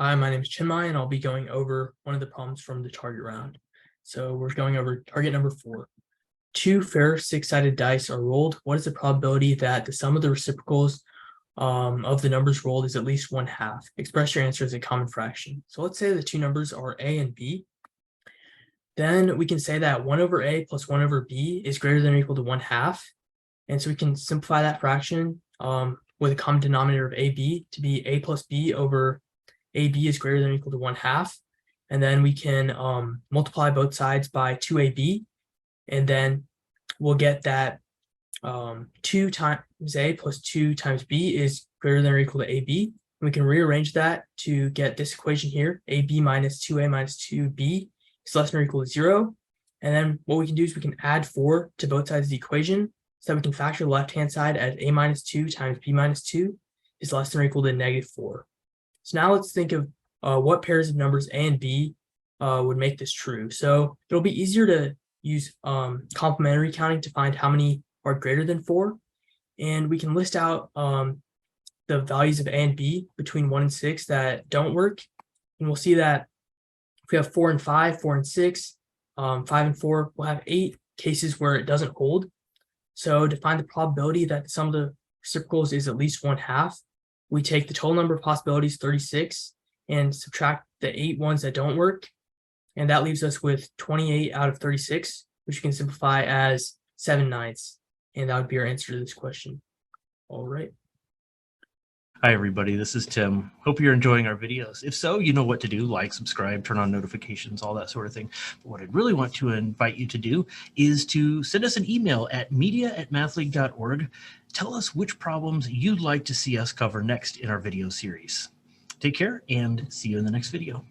Hi, my name is Chinmay, and I'll be going over one of the problems from the target round. So we're going over target number 4. Two fair six-sided dice are rolled. What is the probability that the sum of the reciprocals of the numbers rolled is at least 1/2? Express your answer as a common fraction. So let's say the two numbers are a and b. Then we can say that 1 over a plus 1 over b is greater than or equal to 1/2. And so we can simplify that fraction with a common denominator of ab to be a plus b over AB is greater than or equal to 1/2. And then we can multiply both sides by 2AB. And then we'll get that 2 times A plus 2 times B is greater than or equal to AB. And we can rearrange that to get this equation here, AB minus 2A minus 2B is less than or equal to 0. And then what we can do is we can add 4 to both sides of the equation so that we can factor the left-hand side as A minus 2 times B minus 2 is less than or equal to -4. So now let's think of what pairs of numbers A and B would make this true. So it'll be easier to use complementary counting to find how many are greater than 4. And we can list out the values of A and B between 1 and 6 that don't work. And we'll see that if we have 4 and 5, 4 and 6, 5 and 4, we'll have 8 cases where it doesn't hold. So to find the probability that the sum of the reciprocals is at least 1/2, we take the total number of possibilities, 36, and subtract the 8 ones that don't work. And that leaves us with 28 out of 36, which we can simplify as 7/9. And that would be our answer to this question. All right. Hi, everybody. This is Tim. Hope you're enjoying our videos. If so, you know what to do. Like, subscribe, turn on notifications, all that sort of thing. But what I'd really want to invite you to do is to send us an email at media@mathleague.org. Tell us which problems you'd like to see us cover next in our video series. Take care and see you in the next video.